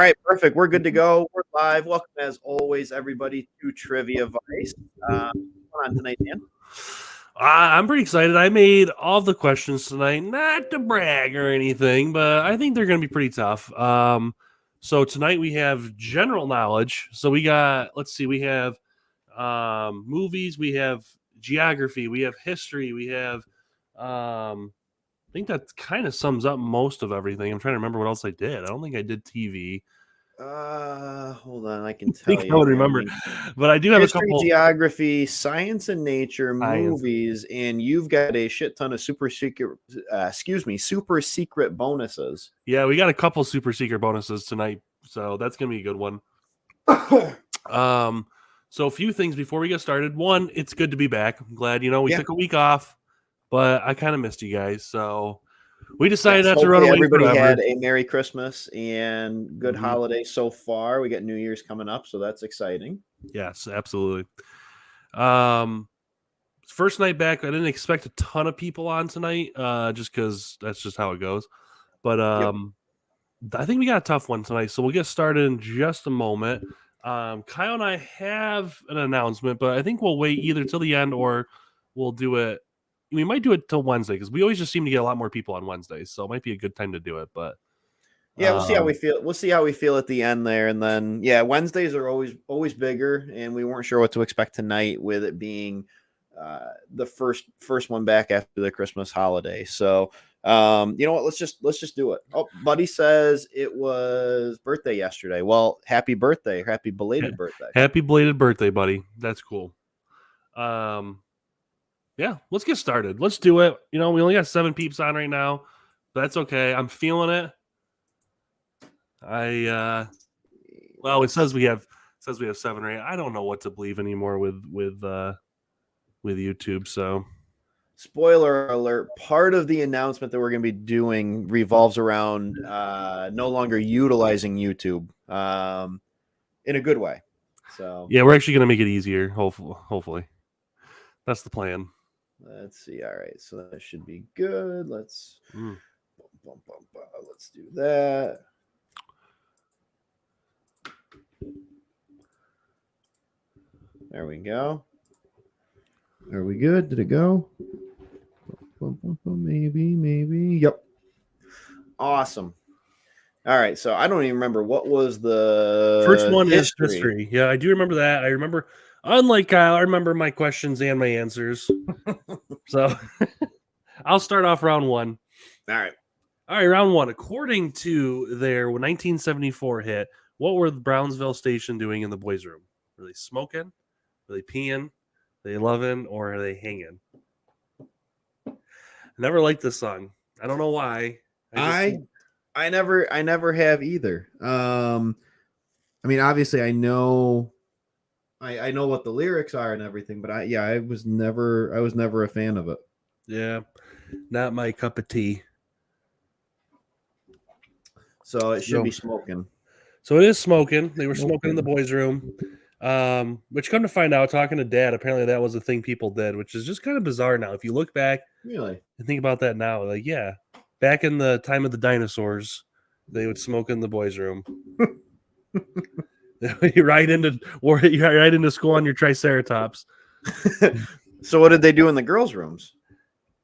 right, perfect. We're good to go. We're live. Welcome, as always, everybody, to Trivia Vice. What's going on tonight, Dan? I'm pretty excited. I made all the questions tonight, not to brag or anything, but I think they're going to be pretty tough. So tonight we have general knowledge. So we got, we have movies, we have geography, we have history, we have, I think that kind of sums up most of everything. I'm trying to remember what else I did. I don't think I did TV. Hold on, I can I tell think you. I would remember, but I do have History, a couple. geography, science and nature, Science. movies, and you've got a shit ton of super secret bonuses. Yeah, we got a couple super secret bonuses tonight, so that's gonna be a good one. So a few things before we get started. One, it's good to be back. I'm glad, we took a week off, but I kind of missed you guys, so we decided not to run away everybody forever. had a Merry Christmas and good holiday so far. We got New Year's coming up, so that's exciting. Yes, absolutely. First night back, I didn't expect a ton of people on tonight, just because that's just how it goes. But I think we got a tough one tonight, so we'll get started in just a moment. Kyle and I have an announcement, but I think we'll wait either till the end or we'll do it. We might do it till Wednesday because we always just seem to get a lot more people on Wednesdays, so it might be a good time to do it. But yeah, we'll see how we feel. We'll see how we feel at the end there, and then Wednesdays are always bigger, and we weren't sure what to expect tonight with it being the first one back after the Christmas holiday. So you know what? Let's just do it. Oh, Buddy says it was birthday yesterday. Well, happy birthday, happy belated birthday. Happy belated birthday, buddy. That's cool. Yeah, let's get started. Let's do it. We only got 7 peeps on right now. That's okay. I'm feeling it. It says we have 7 or 8. I don't know what to believe anymore with YouTube. So, spoiler alert, part of the announcement that we're going to be doing revolves around no longer utilizing YouTube in a good way. So yeah, we're actually going to make it easier. Hopefully, that's the plan. Let's see. All right, so that should be good. Let's let's do that. There we go. Are we good? Did it go? Maybe. Yep. Awesome. All right, so I don't even remember what was the first one. Is history. Yeah, I do remember that. I remember. Unlike Kyle, I remember my questions and my answers. So I'll start off round 1. All right, round 1. According to their 1974 hit, what were the Brownsville station doing in the boys' room? Were they smoking? Were they peeing? Are they loving? Or are they hanging? I never liked this song. I don't know why. I never have either. I mean, obviously, I know what the lyrics are and everything, but I was never a fan of it. Yeah, not my cup of tea. So it should be smoking. So it is smoking. They were smoking in the boys' room. Which, come to find out, talking to Dad, apparently that was a thing people did, which is just kind of bizarre now. If you look back, really, and think about that now, like, yeah, back in the time of the dinosaurs, they would smoke in the boys' room. You ride into school on your Triceratops. So what did they do in the girls' rooms?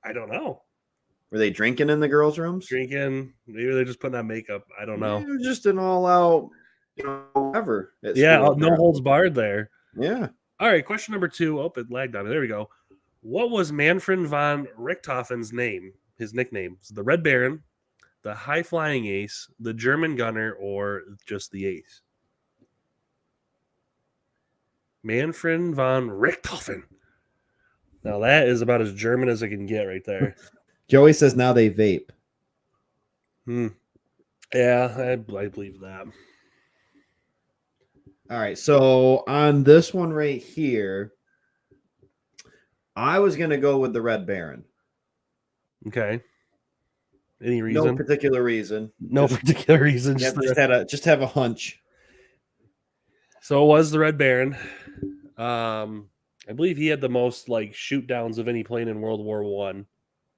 I don't know. Were they drinking in the girls' rooms? Drinking. Maybe they're just putting on makeup. I don't know. It was just an all-out, whatever. Yeah, no holds barred there. Yeah. All right, question number 2. Oh, it lagged on me. There we go. What was Manfred von Richthofen's name? His nickname? The Red Baron, the High Flying Ace, the German Gunner, or just the Ace? Manfred von Richthofen. Now that is about as German as I can get right there. Joey says now they vape. Yeah, I believe that. All right, so on this one right here, I was going to go with the Red Baron. Okay. Any reason? No particular reason. Particular reason. Just have a hunch. So it was the Red Baron. I believe he had the most shoot downs of any plane in World War I.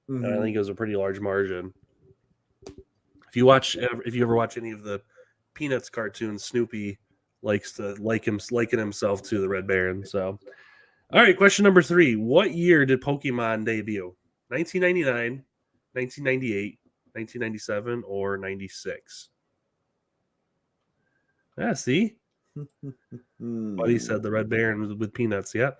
And I think it was a pretty large margin. If you ever watch any of the Peanuts cartoon, Snoopy likes to liken himself to the Red Baron. So, all right, question number 3. What year did Pokemon debut? 1999, 1998, 1997, or 96? Yeah, see? Buddy said the Red Baron with Peanuts, yeah.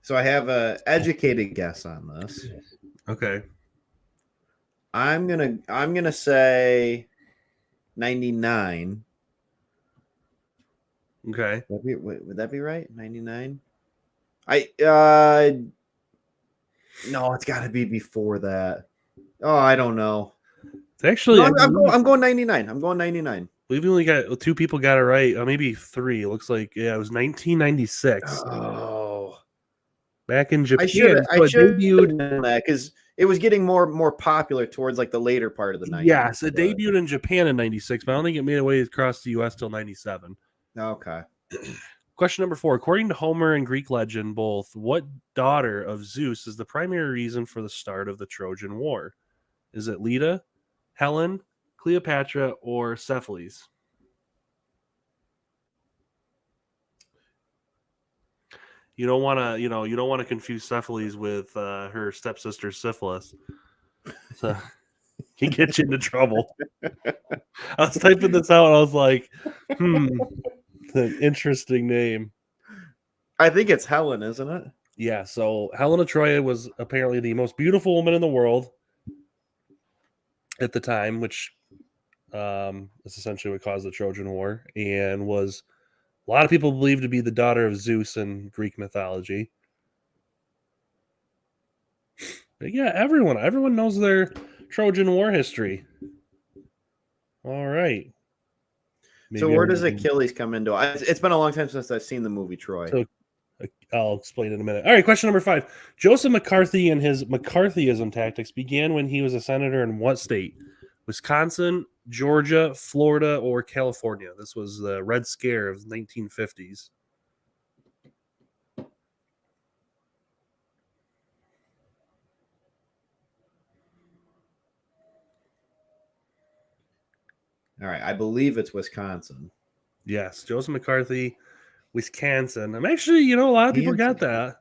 So I have a educated guess on this. Okay. I'm gonna say 99. Okay. Would that be right? 99. No, it's got to be before that. Oh, I don't know. It's actually, no, I'm going 99. I'm going 99. We've only got 2 people got it right. Maybe 3. It looks like, yeah, it was 1996. Oh, Back in Japan. I should debuted known that because it was getting more popular towards like the later part of the 90s. Yes, it debuted in Japan in 96, but I don't think it made its way across the U.S. till 97. Okay. Question number 4. According to Homer and Greek legend both, what daughter of Zeus is the primary reason for the start of the Trojan War? Is it Leda, Helen, Cleopatra, or Cephalus? You don't want to confuse Cephalus with her stepsister Syphilis. So he gets you into trouble. I was typing this out and I was like, an interesting name. I think it's Helen, isn't it? Yeah, so Helen of Troy was apparently the most beautiful woman in the world at the time, which is essentially what caused the Trojan War, and was a lot of people believe to be the daughter of Zeus in Greek mythology. But yeah, everyone knows their Trojan War history. All right. So where does Achilles come into it? It's been a long time since I've seen the movie Troy. So I'll explain in a minute. All right, question number 5. Joseph McCarthy and his McCarthyism tactics began when he was a senator in what state? Wisconsin, Georgia, Florida, or California? This was the Red Scare of the 1950s. All right, I believe it's Wisconsin. Yes, Joseph McCarthy, Wisconsin. I'm actually, a lot of people got that.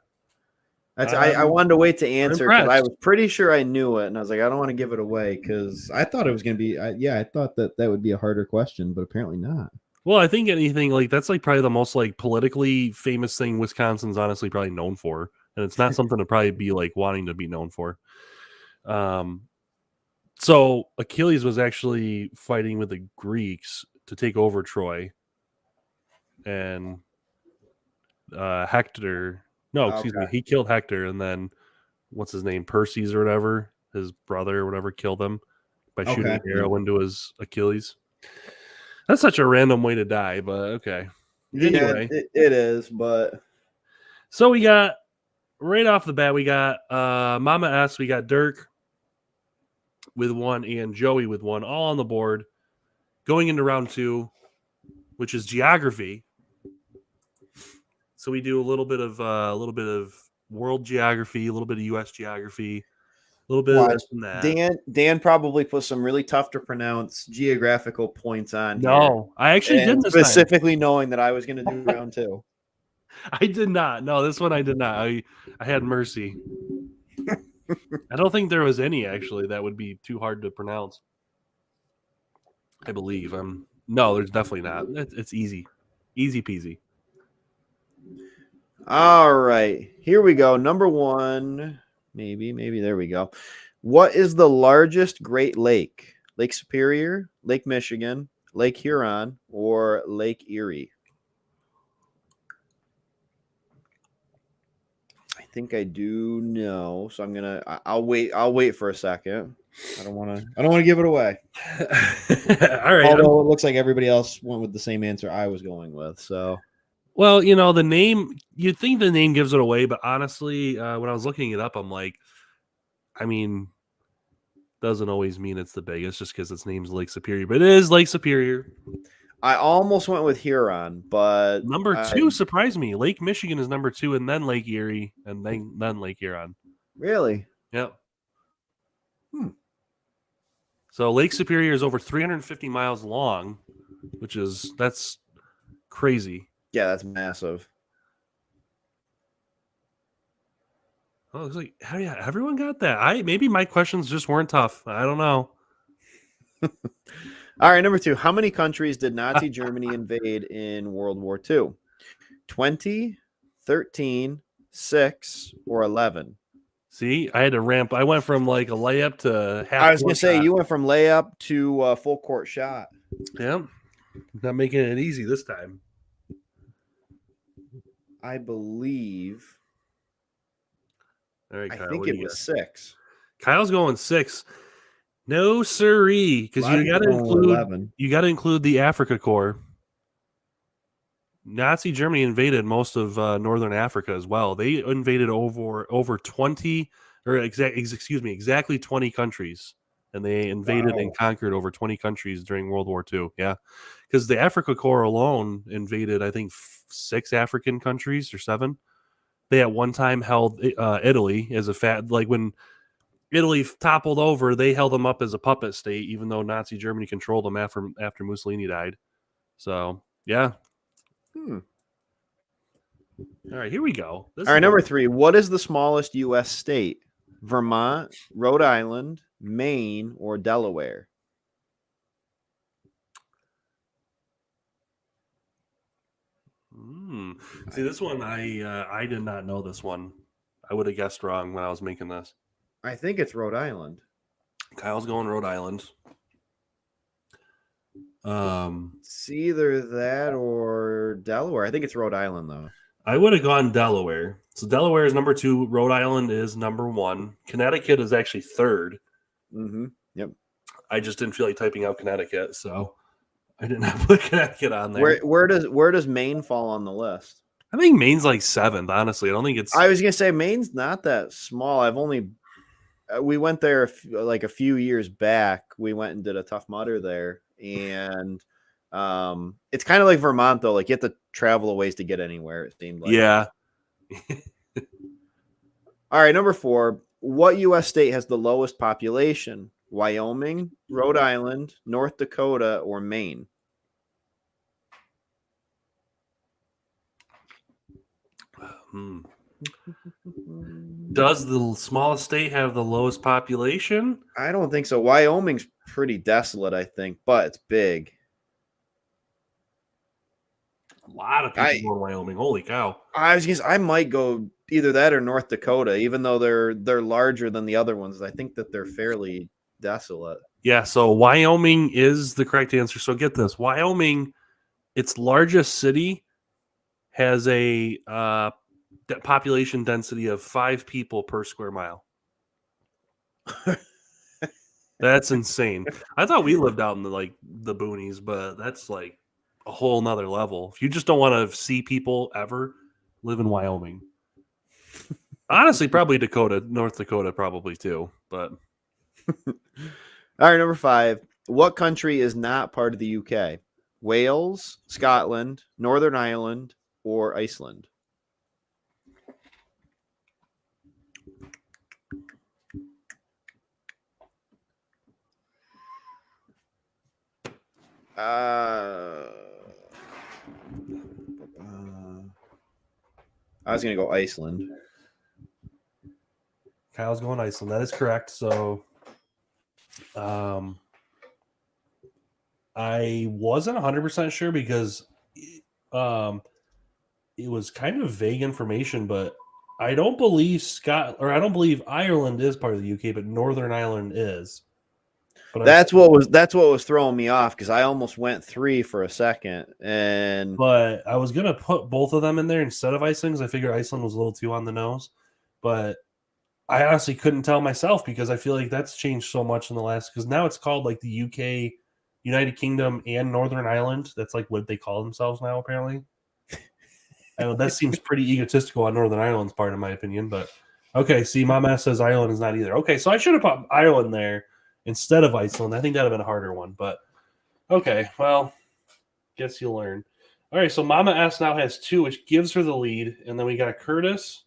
I wanted to wait to answer because I was pretty sure I knew it, and I was like, I don't want to give it away because I thought it was going to be. I thought that would be a harder question, but apparently not. Well, I think anything like that's like probably the most like politically famous thing Wisconsin's honestly probably known for, and it's not something to probably be like wanting to be known for. So Achilles was actually fighting with the Greeks to take over Troy, and Hector. No, excuse me. He killed Hector, and then what's his name? Perseus or whatever, his brother or whatever, killed him by shooting an arrow into his Achilles. That's such a random way to die, but okay. Anyway, yeah, it is. But so we got right off the bat, we got Mama S, we got Dirk with 1 and Joey with 1, all on the board. Going into round 2, which is geography. So we do a little bit of world geography, a little bit of U.S. geography, a little bit of this and that. Dan probably put some really tough to pronounce geographical points on. No, I actually didn't this specifically time. Knowing that I was going to do round 2. I did not. No, this one I did not. I had mercy. I don't think there was any actually that would be too hard to pronounce. I believe. No, there's definitely not. It's easy peasy. All right, here we go. Number 1, maybe there we go. What is the largest Great Lake? Lake Superior, Lake Michigan, Lake Huron, or Lake Erie? I think I do know, so I'll wait for a second. I don't want to give it away. All right. Although it looks like everybody else went with the same answer I was going with, so. Well, the name, you'd think the name gives it away, but honestly, when I was looking it up, I'm like, doesn't always mean it's the biggest just because its name's Lake Superior, but it is Lake Superior. I almost went with Huron, but Number 2 surprised me. Lake Michigan is number 2, and then Lake Erie, and then Lake Huron. Really? Yep. So Lake Superior is over 350 miles long, that's crazy. Yeah, that's massive. Oh, looks like everyone got that. Maybe my questions just weren't tough. I don't know. All right, number 2. How many countries did Nazi Germany invade in World War II? 20, 13, 6, or 11? See, I had to ramp. I went from like a layup to half. I was going to say, you went from layup to full court shot. Yeah. Not making it easy this time. I believe. All right, Kyle, I think it was 6. Kyle's going 6. No, sirree, because you got to include the Africa Corps. Nazi Germany invaded most of northern Africa as well. They invaded over 20, or exactly 20 countries, and they invaded and conquered over 20 countries during World War II. Yeah, because the Africa Corps alone invaded, I think, 6 African countries or 7. They at one time held Italy as when Italy toppled over, they held them up as a puppet state, even though Nazi Germany controlled them after Mussolini died. So, yeah. All right, here we go. All right, number 3. What is the smallest U.S. state? Vermont, Rhode Island, Maine, or Delaware? See, this one, I did not know this one. I would have guessed wrong when I was making this. I think it's Rhode Island. Kyle's going Rhode Island. It's either that or Delaware. I think it's Rhode Island, though. I would have gone Delaware. So Delaware is number 2. Rhode Island is number 1. Connecticut is actually 3rd. Mm-hmm. Yep. I just didn't feel like typing out Connecticut, so I did not put Connecticut on there. Where does Maine fall on the list? I think Maine's like 7th, honestly. I don't think it's... I was going to say Maine's not that small. We went there a few years back. We went and did a Tough Mudder there. And it's kind of like Vermont, though. Like, you have to travel a ways to get anywhere, it seemed like. Yeah. All right, number 4. What U.S. state has the lowest population? Wyoming, Rhode Island, North Dakota, or Maine? Does the smallest state have the lowest population? I don't think so. Wyoming's pretty desolate, I think, but it's big. A lot of people go to Wyoming. Holy cow! I might go either that or North Dakota, even though they're larger than the other ones. I think that they're fairly desolate. Yeah, so Wyoming is the correct answer. So get this: Wyoming, its largest city, has a population density of 5 people per square mile. That's insane. I thought we lived out in the boonies, but that's like a whole nother level. If you just don't want to see people ever, live in Wyoming. Honestly, probably North Dakota probably too, but all right, number 5. What country is not part of the UK? Wales, Scotland, Northern Ireland, or Iceland? I was going to go Iceland. Kyle's going Iceland. That is correct. So I wasn't 100% sure because it was kind of vague information, but I don't believe Ireland is part of the UK, but Northern Ireland is. But that's what was throwing me off because I almost went 3 for a second, but I was gonna put both of them in there instead of Iceland because I figured Iceland was a little too on the nose. But I honestly couldn't tell myself because I feel like that's changed so much in the last. Because now it's called like the UK, United Kingdom, and Northern Ireland. That's like what they call themselves now, apparently. I know that seems pretty egotistical on Northern Ireland's part, in my opinion. But okay, see, my math says Ireland is not either. Okay, so I should have put Ireland there instead of Iceland. I think that would have been a harder one, but okay, well, Guess you'll learn. All right, so Mama S now has 2, which gives her the lead. And then we got Curtis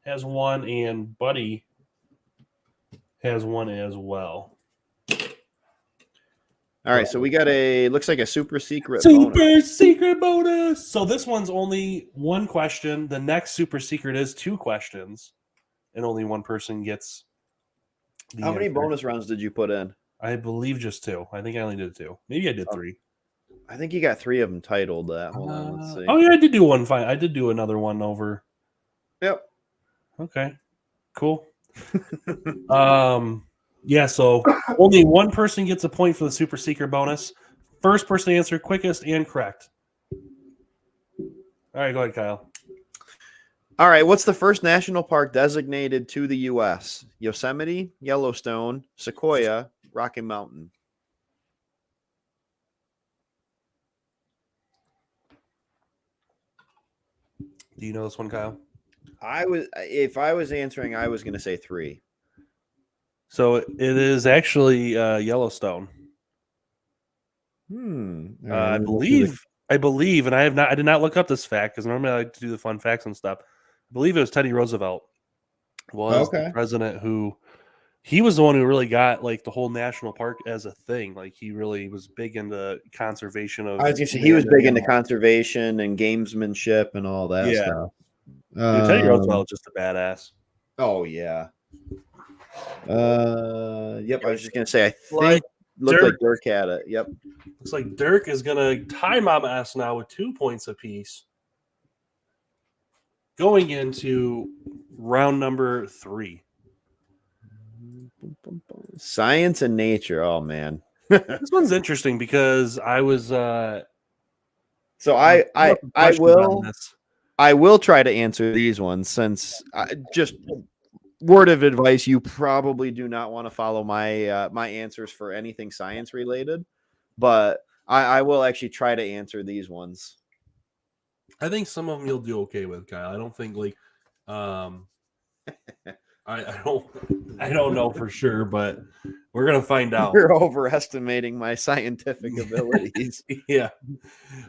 has 1, and Buddy has 1 as well. All right, so we got looks like a super secret secret bonus. So this one's only 1 question. The next super secret is 2 questions, and only 1 person gets the How many answer. bonus rounds did you put in? I believe just 2. I think I only did 2. Maybe I did 3. I think you got 3 of them titled. Hold on, let's see. Oh yeah, I did do one. Fine, I did do another one over. Yep. Okay. Cool. Yeah, so only 1 person gets a point for the super secret bonus. First person to answer quickest and correct. All right, go ahead, Kyle. All right, what's the first national park designated to the U.S.? Yosemite, Yellowstone, Sequoia, Rocky Mountain. Do you know this one, Kyle? If I was answering, I was going to say 3. So it is actually Yellowstone. Right, I believe, and I did not look up this fact because normally I like to do the fun facts and stuff. I believe it was Teddy Roosevelt was the president he was the one who really got like the whole national park as a thing. Like he really was big into conservation of. I was going to say he was big into conservation and gamesmanship and all that stuff. Dude, Teddy Roosevelt just a badass. Oh yeah. Yep. I was just gonna say I think looked like Dirk had it. Yep. Looks like Dirk is gonna tie Mama S now with 2 points apiece. Going into round number 3. Science and nature. Oh man. This one's interesting because I was so I will try to answer these ones since just word of advice, you probably do not want to follow my my answers for anything science related, but I will actually try to answer these ones. I think some of them you'll do okay with, Kyle. I don't think like I don't know for sure, but we're gonna find out. You're overestimating my scientific abilities. Yeah.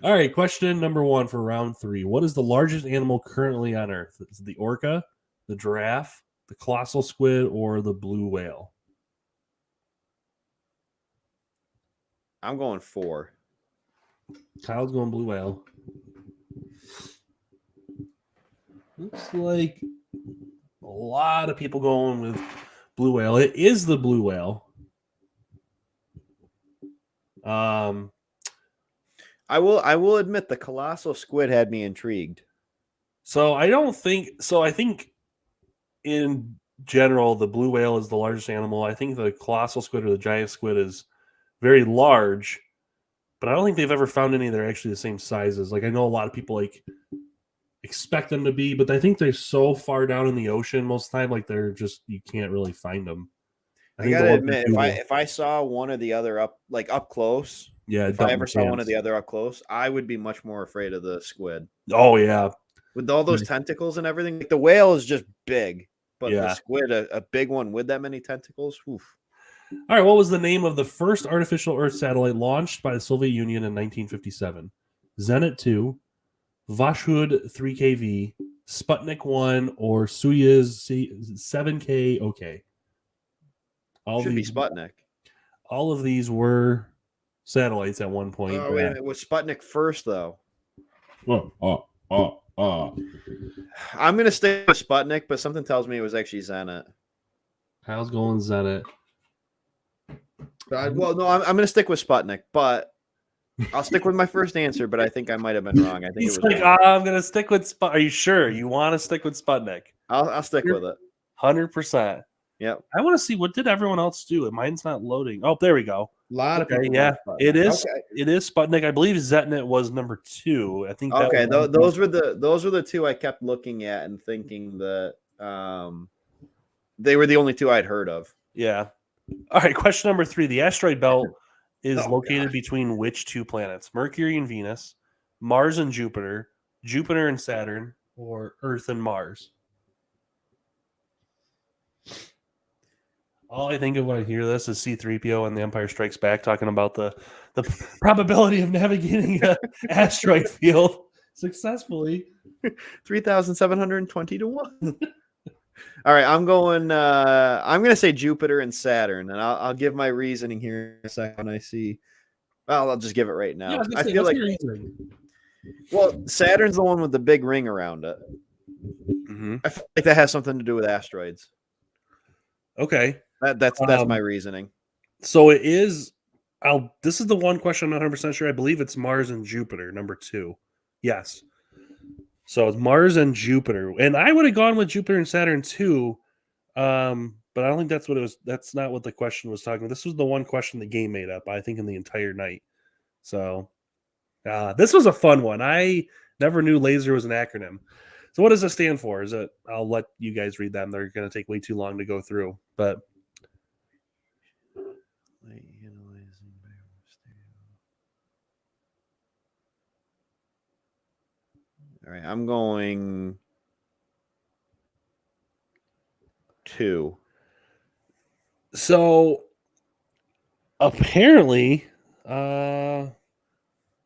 All right. Question number 1 for round 3. What is the largest animal currently on Earth? Is it the orca, the giraffe, the colossal squid, or the blue whale? I'm going 4. Kyle's going blue whale. Looks like a lot of people going with blue whale. It is the blue whale. I will admit the colossal squid had me intrigued. I think in general the blue whale is the largest animal. I think the colossal squid or the giant squid is very large, but I don't think they've ever found any that are actually the same sizes. Like I know a lot of people like expect them to be, but I think they're so far down in the ocean most of the time, like they're just you can't really find them. I gotta admit, if I saw one or the other up close, yeah, if I ever saw one or the other up close, I would be much more afraid of the squid. Oh yeah, with all those tentacles and everything. Like the whale is just big, but the squid, a big one with that many tentacles. Oof. All right, what was the name of the first artificial Earth satellite launched by the Soviet Union in 1957? Zenit 2, Vashhud 3KV, Sputnik 1, or Soyuz 7K OK? Should be Sputnik. All of these were satellites at one point. Oh, wait a minute. Was Sputnik first, though? I'm going to stick with Sputnik, but something tells me it was actually Zenit. Kyle's going Zenit. Well, no, I'm going to stick with Sputnik, but I'll stick with my first answer, but I think I might have been wrong. I think He's like, I'm going to stick with Sputnik. Are you sure? You want to stick with Sputnik? I'll stick with it. 100%. Yep. I want to see what did everyone else do. Mine's not loading. Oh, there we go. A lot of people. Yeah, it is. Okay. It is Sputnik. I believe Zetnet was number 2. I think. Okay, those were the 2 I kept looking at and thinking that they were the only 2 I'd heard of. Yeah. All right. Question number 3: the asteroid belt is located between which 2 planets? Mercury and Venus, Mars and Jupiter, Jupiter and Saturn, or Earth and Mars? All I think of when I hear this is C-3PO and The Empire Strikes Back talking about the probability of navigating an asteroid field successfully. 3,720 to 1. All right, I'm going to say Jupiter and Saturn, and I'll give my reasoning here in a second when I see. Well, I'll just give it right now. Yeah, I was gonna I say, feel what's like, your reasoning? well, Saturn's the one with the big ring around it. Mm-hmm. I feel like that has something to do with asteroids. Okay. That's my reasoning. So it is. This is the one question I'm not 100% sure. I believe it's Mars and Jupiter, number 2. Yes. So it's Mars and Jupiter, and I would have gone with Jupiter and Saturn too. But I don't think that's what it was. That's not what the question was talking about. This was the one question the game made up, I think, in the entire night. So this was a fun one. I never knew laser was an acronym. So what does it stand for? Is it? I'll let you guys read them. They're going to take way too long to go through. But all right, I'm going 2. so apparently,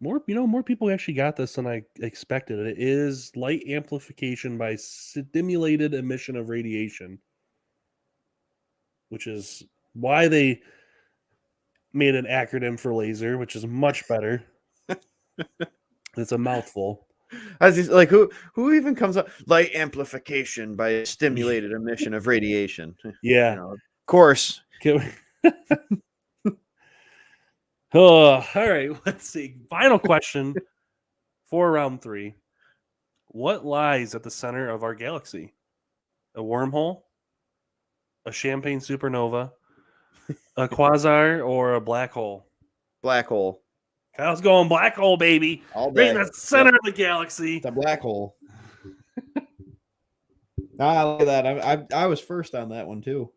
more people actually got this than I expected. It is light amplification by stimulated emission of radiation, which is why they made an acronym for laser, which is much better. It's a mouthful. I was like, who even comes up light amplification by stimulated emission of radiation? Yeah. Of course. All right. Let's see. Final question for round 3. What lies at the center of our galaxy? A wormhole, a champagne supernova, a quasar, or a black hole? Black hole. Kyle's going black hole, baby. All Right day. in the center of the galaxy. It's a black hole. Look at that. I was first on that one too.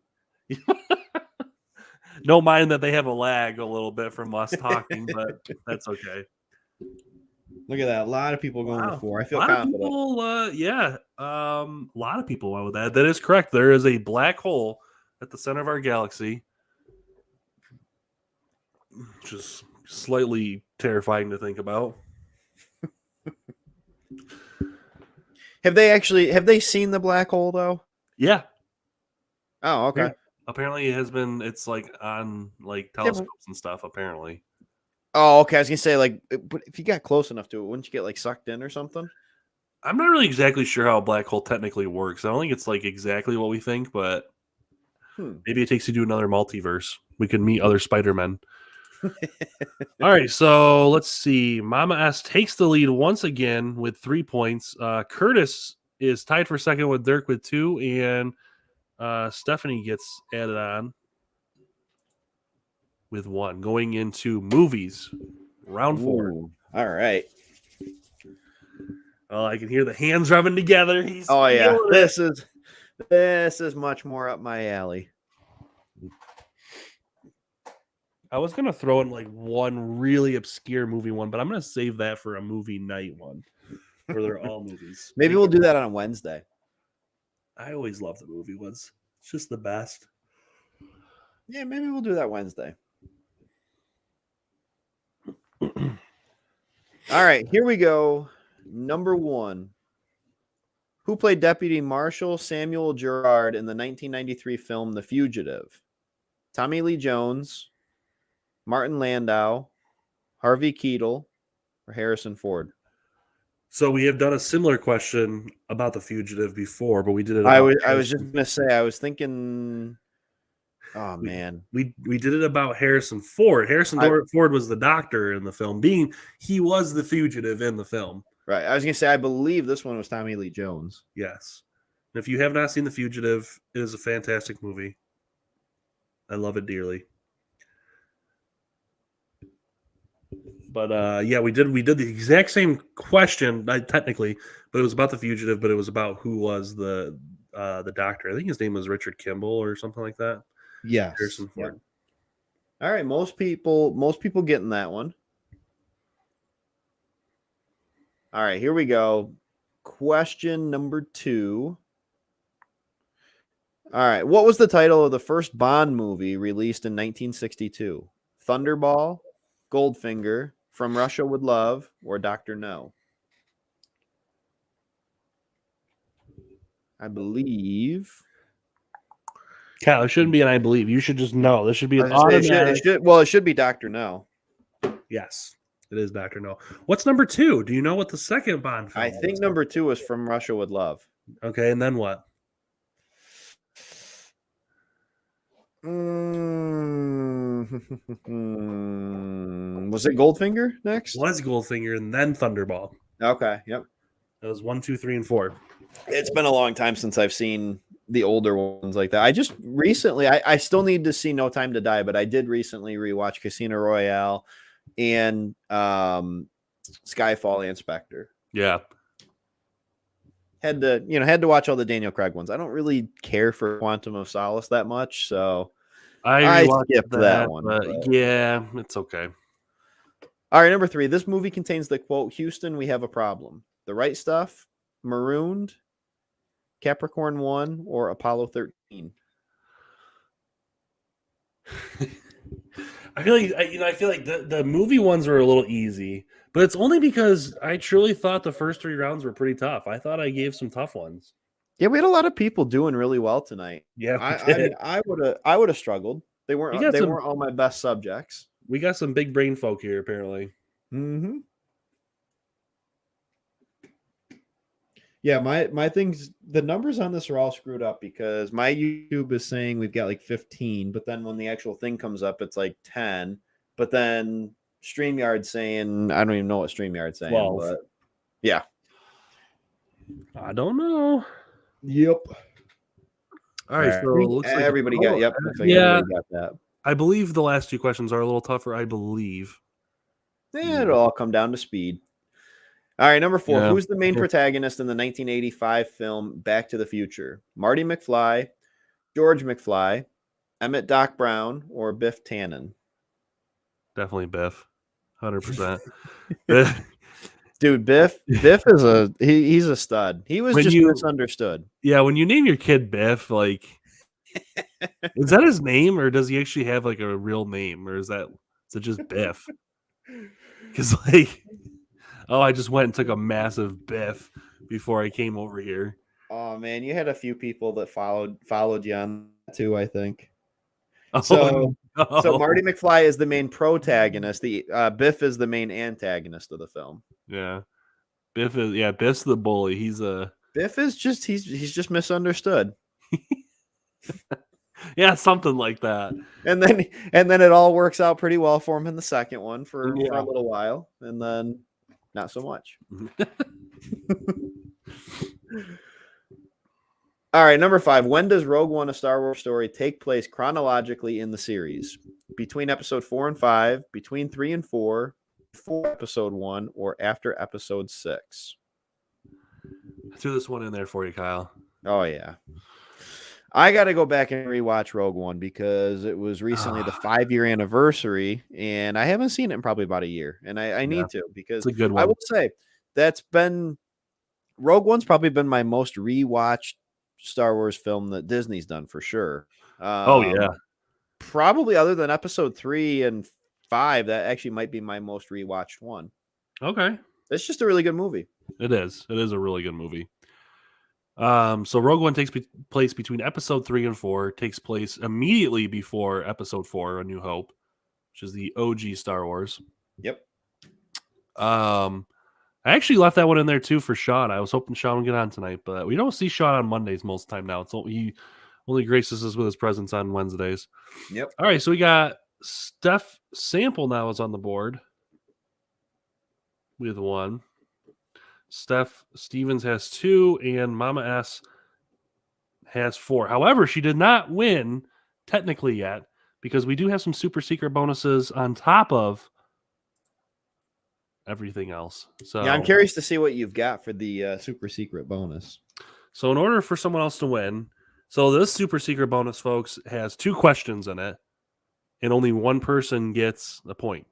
Don't mind that they have a lag a little bit from us talking, but that's okay. Look at that. A lot of people going with 4. I feel a lot confident. Of people, a lot of people went with that. That is correct. There is a black hole at the center of our galaxy, which is slightly terrifying to think about. Have they seen the black hole though? Yeah. Oh, okay. Yeah. Apparently it's like on like telescopes and stuff, apparently. Oh, okay. I was gonna say, like, but if you got close enough to it, wouldn't you get like sucked in or something? I'm not really exactly sure how a black hole technically works. I don't think it's like exactly what we think, but maybe it takes you to another multiverse. We could meet other Spider-Men. All right, so let's see. Mama S takes the lead once again with 3 points. Curtis is tied for second with Dirk with 2, and Stephanie gets added on with 1. Going into movies, round 4. All right. Oh, I can hear the hands rubbing together. This is much more up my alley. I was gonna throw in like one really obscure movie one, but I'm gonna save that for a movie night one, where they're all movies. Maybe we'll do that on a Wednesday. I always love the movie ones. It's just the best. Yeah, maybe we'll do that Wednesday. All right, here we go. Number 1. Who played Deputy Marshal Samuel Gerard in the 1993 film The Fugitive? Tommy Lee Jones, Martin Landau, Harvey Keitel, or Harrison Ford? So we have done a similar question about The Fugitive before, but we did it. I was just gonna say, I was thinking. Oh man, we did it about Harrison Ford. Ford was the doctor in the film, he was the fugitive in the film. Right. I was gonna say, I believe this one was Tommy Lee Jones. Yes. And if you have not seen The Fugitive, it is a fantastic movie. I love it dearly. But yeah, we did the exact same question, technically, but it was about The Fugitive, but it was about who was the doctor. I think his name was Richard Kimball or something like that. Yes. Harrison Ford. All right, most people getting that one. All right, here we go. Question number 2. All right. What was the title of the first Bond movie released in 1962? Thunderball, Goldfinger, From Russia with Love, or Dr. No? I believe. Kyle, it shouldn't be an I believe. You should just know. This should be I an was gonna say, automatic. it should be Dr. No. Yes, it is Dr. No. What's number 2? Do you know what the second Bond film I was? think number 2 was From Russia with Love. Okay, and then what? Was it Goldfinger next? Was Goldfinger and then Thunderball. Okay, yep. That was 1, 2, 3, and 4. It's been a long time since I've seen the older ones like that. I just recently, I still need to see No Time to Die, but I did recently rewatch Casino Royale and Skyfall and Spectre. Yeah. Had to watch all the Daniel Craig ones. I don't really care for Quantum of Solace that much, so I skipped that one. But yeah, it's okay. All right, number 3. This movie contains the quote, "Houston, we have a problem." The Right Stuff, Marooned, Capricorn 1, or Apollo 13? I feel like the movie ones were a little easy, but it's only because I truly thought the first 3 rounds were pretty tough. I thought I gave some tough ones. Yeah, we had a lot of people doing really well tonight. Yeah, I would have struggled. They weren't all my best subjects. We got some big brain folk here, apparently. Mm-hmm. Yeah, my things, the numbers on this are all screwed up because my YouTube is saying we've got like 15, but then when the actual thing comes up, it's like 10. But then StreamYard's saying, I don't even know what StreamYard's saying. 12. But yeah. I don't know. Yep. All right, so it looks like everybody got everybody got that. I believe the last 2 questions are a little tougher, I believe. Yeah, it'll all come down to speed. All right, number 4. Yeah. Who's the main protagonist in the 1985 film Back to the Future? Marty McFly, George McFly, Emmett Doc Brown, or Biff Tannen? Definitely Biff. 100%. Dude, Biff is he's a stud. He was misunderstood. Yeah, when you name your kid Biff, like, is that his name, or does he actually have like a real name, or is it just Biff? Because I just went and took a massive Biff before I came over here. Oh man, you had a few people that followed you on that too, I think. Oh, so no. Marty McFly is the main protagonist. The Biff is the main antagonist of the film. Yeah, Biff's the bully. Biff is just he's just misunderstood. Yeah, something like that. And then it all works out pretty well for him in the second one for a little while, and then not so much. All right, number 5. When does Rogue One: A Star Wars Story take place chronologically in the series? Between episode 4 and 5, between 3 and 4, before episode 1, or after episode 6? I threw this one in there for you, Kyle. Oh yeah. I got to go back and rewatch Rogue One because it was recently the 5-year anniversary, and I haven't seen it in probably about a year, and I need to because it's a good one. I will say Rogue One's probably been my most rewatched Star Wars film that Disney's done for sure. Probably other than episode 3 and 5, that actually might be my most rewatched one. Okay. It's just a really good movie. It is a really good movie. So Rogue One takes place between episode 3 and 4, takes place immediately before episode 4, A New Hope, which is the OG Star Wars. Yep. I actually left that one in there too for Sean. I was hoping Sean would get on tonight, but we don't see Sean on Mondays most of the time now. He only graces us with his presence on Wednesdays. Yep. All right, so we got Steph Sample now is on the board with 1. Steph Stevens has 2, and Mama S has 4. However, she did not win technically yet because we do have some super secret bonuses on top of everything else. So yeah, I'm curious to see what you've got for the super secret bonus. So in order for someone else to win, so this super secret bonus, folks, has 2 questions in it, and only one person gets a point.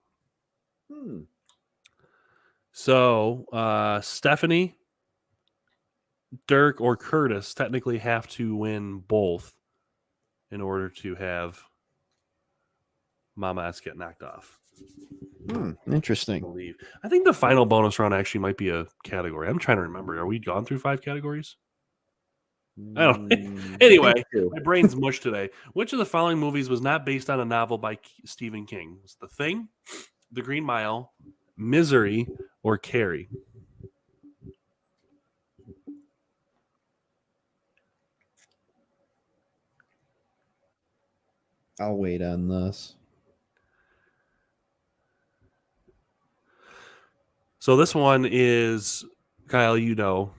So Stephanie, Dirk, or Curtis technically have to win both in order to have Mama S get knocked off. Interesting. I think the final bonus round actually might be a category. I'm trying to remember. Are we gone through 5 categories? I don't. Anyway, my brain's mush today. Which of the following movies was not based on a novel by Stephen King? Was The Thing, The Green Mile, Misery, or Carrie? I'll wait on this. So this one is, Kyle, you know,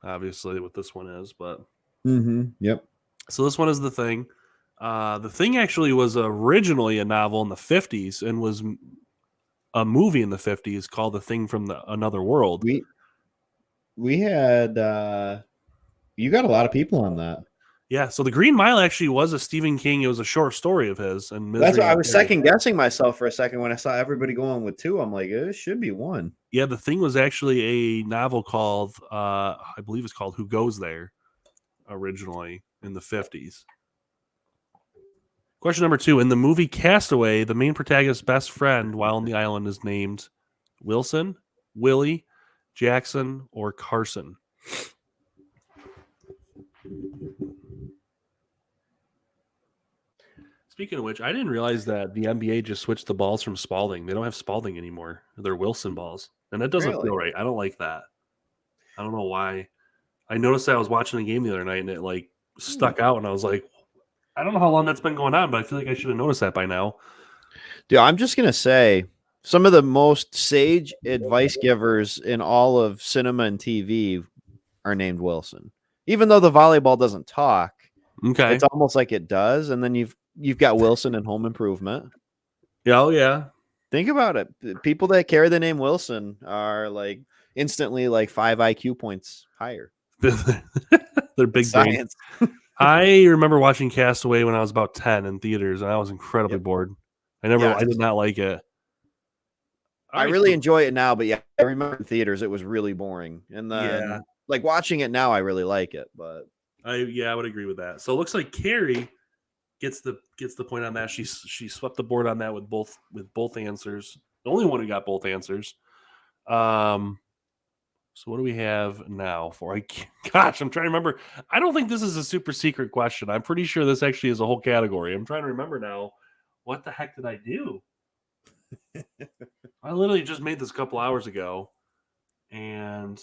obviously what this one is, but Yep. So this one is The Thing. The Thing actually was originally a novel in the 50s and was a movie in the 50s called The Thing from Another World. We had you got a lot of people on that. Yeah, so The Green Mile actually was a Stephen King. It was a short story of his. And that's what I was second guessing myself for a second when I saw everybody going with 2. I'm like, it should be 1. Yeah, The Thing was actually a novel called, I believe it's called Who Goes There, originally in the 50s. Question number 2. In the movie Castaway, the main protagonist's best friend while on the island is named Wilson, Willy, Jackson, or Carson. Speaking of which, I didn't realize that the NBA just switched the balls from Spalding. They don't have Spalding anymore. They're Wilson balls. And that doesn't feel right. I don't like that. I don't know why. I noticed that I was watching the game the other night and it like stuck out and I was like, I don't know how long that's been going on, but I feel like I should have noticed that by now. Dude, I'm just going to say some of the most sage advice givers in all of cinema and TV are named Wilson. Even though the volleyball doesn't talk, it's almost like it does. And then you've got Wilson in Home Improvement. Yeah, oh yeah. Think about it. People that carry the name Wilson are like instantly like 5 IQ points higher. They're big science. I remember watching Castaway when I was about 10 in theaters, and I was incredibly bored. I did not like it. I really enjoy it now, but yeah, I remember in theaters it was really boring. And then like watching it now, I really like it. But I would agree with that. So it looks like Carrie gets the point on that. She swept the board on that with both answers. The only one who got both answers. So what do we have now for? Gosh, I'm trying to remember. I don't think this is a super secret question. I'm pretty sure this actually is a whole category. I'm trying to remember now. What the heck did I do? I literally just made this a couple hours ago. And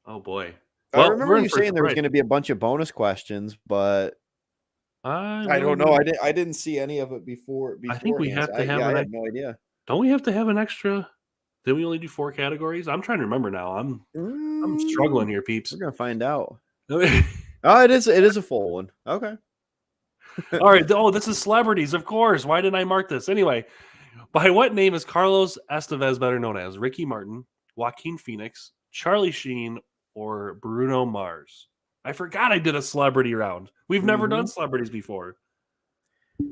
oh boy. Well, I remember you saying there was going to be a bunch of bonus questions, but I don't know. I didn't see any of it before. I think we have to have I have no idea. Don't we have to have an extra? Did we only do 4 categories? I'm trying to remember now. I'm struggling here, peeps. We're gonna find out. Oh, it is a full one. Okay. All right. Oh, this is celebrities, of course. Why didn't I mark this? Anyway, by what name is Carlos Estevez better known as? Ricky Martin, Joaquin Phoenix, Charlie Sheen, or Bruno Mars? I forgot I did a celebrity round. We've never done celebrities before.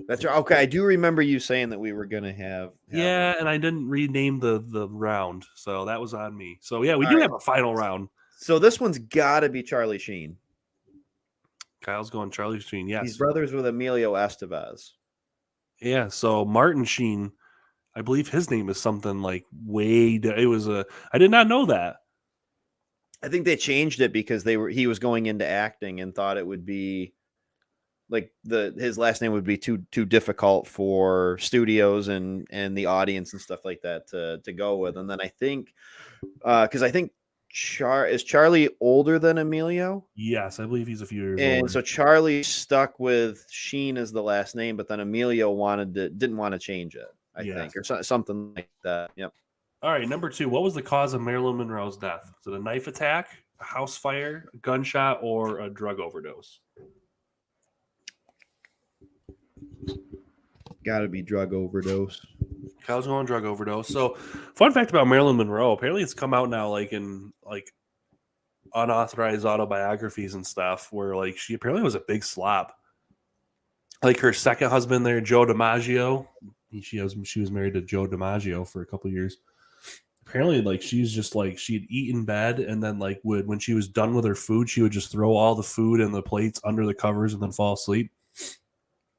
That's right. Okay, I do remember you saying that we were gonna have yeah, and I didn't rename the round, so that was on me. So yeah, we do have a final round. So this one's got to be Charlie Sheen. Kyle's going Charlie Sheen. Yes, he's brothers with Emilio Estevez. Yeah, so Martin Sheen, I believe his name is something like it was I did not know that. I think they changed it because he was going into acting and thought it would be like his last name would be too difficult for studios and the audience and stuff like that to go with. And then I think because I think is Charlie older than Emilio? Yes, I believe he's a few years older. And so Charlie stuck with Sheen as the last name, but then Emilio didn't want to change it, I think, or something like that. Yep. All right, number 2. What was the cause of Marilyn Monroe's death? Was it a knife attack, a house fire, a gunshot, or a drug overdose? Got to be drug overdose. Kyle's going drug overdose. So, fun fact about Marilyn Monroe: apparently, it's come out now, like in unauthorized autobiographies and stuff, where like she apparently was a big slop. Like her second husband, there, Joe DiMaggio. She was married to Joe DiMaggio for a couple of years. apparently like she's just like she'd eat in bed and then like when she was done with her food, she would just throw all the food and the plates under the covers and then fall asleep.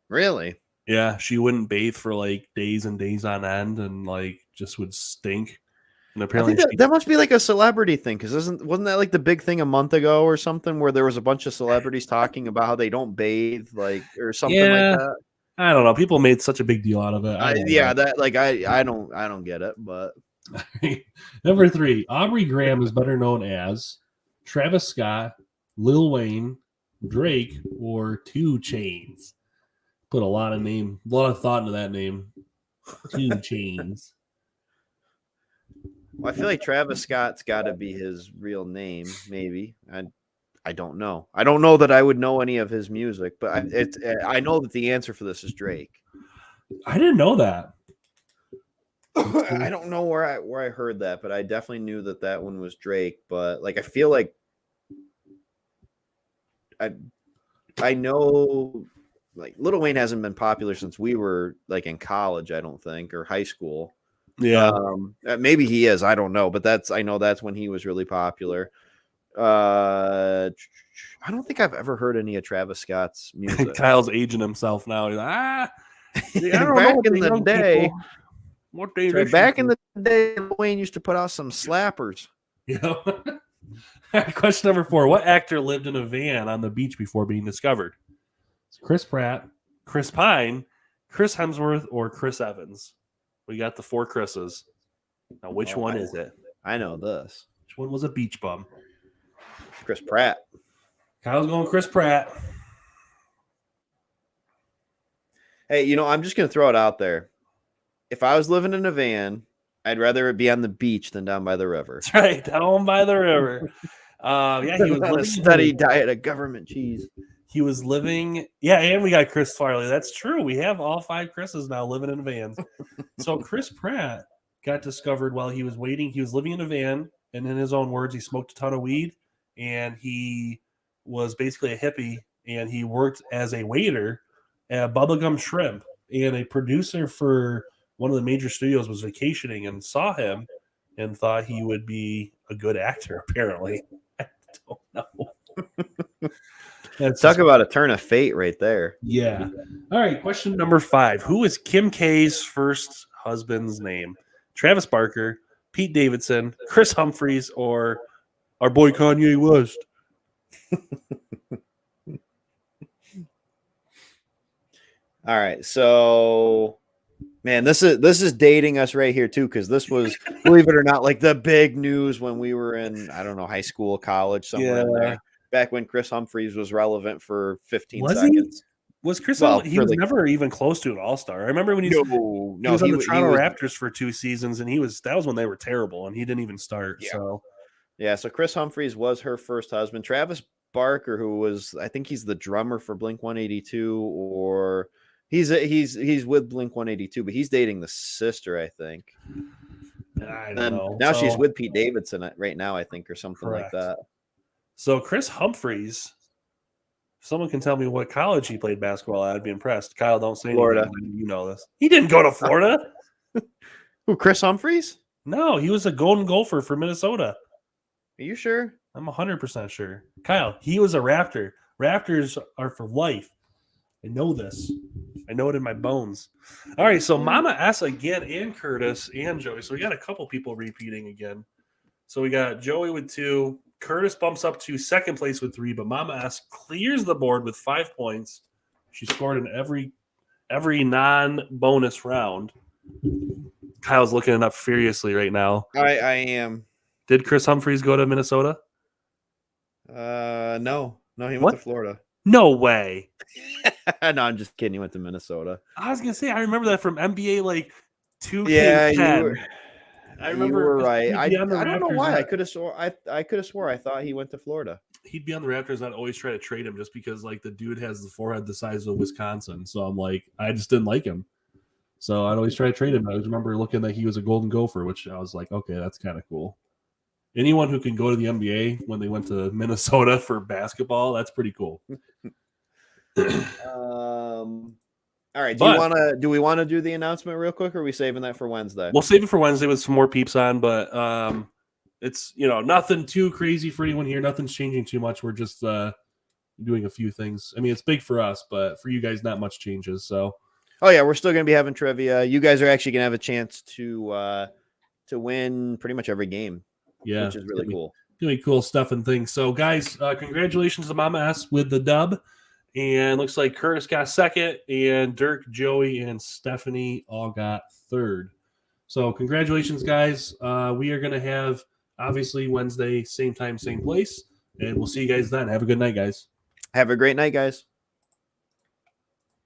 Really? Yeah, she wouldn't bathe for like days and days on end and like just would stink. And I apparently think that must be like a celebrity thing, because wasn't that like the big thing a month ago or something, where there was a bunch of celebrities talking about how they don't bathe, like, or something like that? I don't know. People made such a big deal out of it. I don't get it, but Number 3, Aubrey Graham is better known as Travis Scott, Lil Wayne, Drake, or 2 Chainz. Put a lot of thought into that name. 2 Chainz. Well, I feel like Travis Scott's got to be his real name, maybe. I don't know. I don't know that I would know any of his music, but I know that the answer for this is Drake. I didn't know that. I don't know where I heard that, but I definitely knew that one was Drake. But like, I feel like I know like Lil Wayne hasn't been popular since we were like in college, I don't think, or high school. Yeah. Maybe he is. I don't know, but I know that's when he was really popular. I don't think I've ever heard any of Travis Scott's music. Kyle's aging himself now. He's like, back in the day. What day? Right, back in the day, Wayne used to put out some slappers. Yeah. Question number 4: What actor lived in a van on the beach before being discovered? Chris Pratt, Chris Pine, Chris Hemsworth, or Chris Evans? We got the 4 Chris's. Now, which one is it? I know this. Which one was a beach bum? Chris Pratt. Kyle's going Chris Pratt. Hey, I'm just going to throw it out there. If I was living in a van, I'd rather it be on the beach than down by the river. That's right, down by the river. Yeah, he was on a steady diet of government cheese. He was living, and we got Chris Farley. That's true. We have all 5 Chris's now living in vans. So Chris Pratt got discovered while he was waiting. He was living in a van, and in his own words, he smoked a ton of weed, and he was basically a hippie, and he worked as a waiter at Bubblegum Shrimp, and a producer for one of the major studios was vacationing and saw him and thought he would be a good actor, apparently. I don't know. Talk about a turn of fate right there. Yeah. All right. Question number 5. Who is Kim K's first husband's name? Travis Barker, Pete Davidson, Chris Humphries, or our boy Kanye West? All right. So, man, this is dating us right here too, because this was, believe it or not, like the big news when we were in, I don't know, high school, college, somewhere in there. Back when Chris Humphries was relevant for 15 seconds. Was Chris? He was never even close to an all-star. I remember when he was on the Toronto Raptors for 2 seasons, and that was when they were terrible, and he didn't even start. Yeah. So Chris Humphries was her first husband. Travis Barker, who was, I think he's the drummer for Blink 182, or he's with Blink 182, but he's dating the sister, I think. I don't know. Now she's with Pete Davidson right now, I think, or something like that. So Chris Humphries, if someone can tell me what college he played basketball at, I'd be impressed. Kyle, don't say Florida. Anything. You know this. He didn't go to Florida. Who, Chris Humphries? No, he was a Golden Gopher for Minnesota. Are you sure? I'm 100% sure. Kyle, he was a Raptor. Raptors are for life. I know this. I know it in my bones. All right, so Mama S again, and Curtis and Joey. So we got a couple people repeating again. So we got Joey with 2. Curtis bumps up to second place with 3, but Mama S clears the board with 5 points. She scored in every non-bonus round. Kyle's looking it up furiously right now. I am. Did Chris Humphries go to Minnesota? No, he went to Florida. No way. No, I'm just kidding. He went to Minnesota. I was gonna say I remember that from NBA like 2K10. Yeah, I remember. You were right. I don't know why. I could have swore. I could have swore. I thought he went to Florida. He'd be on the Raptors. I'd always try to trade him just because like the dude has the forehead the size of Wisconsin. So I'm like, I just didn't like him. So I'd always try to trade him. I remember looking that he was a Golden Gopher, which I was like, okay, that's kind of cool. Anyone who can go to the NBA when they went to Minnesota for basketball, that's pretty cool. All right. But Do we want to do the announcement real quick, or are we saving that for Wednesday? we'll save it for Wednesday with some more peeps on. But it's nothing too crazy for anyone here. Nothing's changing too much. We're just doing a few things. I mean, it's big for us, but for you guys, not much changes. So. Oh yeah, we're still going to be having trivia. You guys are actually going to have a chance to win pretty much every game. Yeah, which is really cool. Gonna be cool stuff and things. So, guys, congratulations to Mama S with the dub. And looks like Curtis got second, and Dirk, Joey, and Stephanie all got third. So, congratulations, guys. We are going to have, obviously, Wednesday, same time, same place. And we'll see you guys then. Have a good night, guys. Have a great night, guys.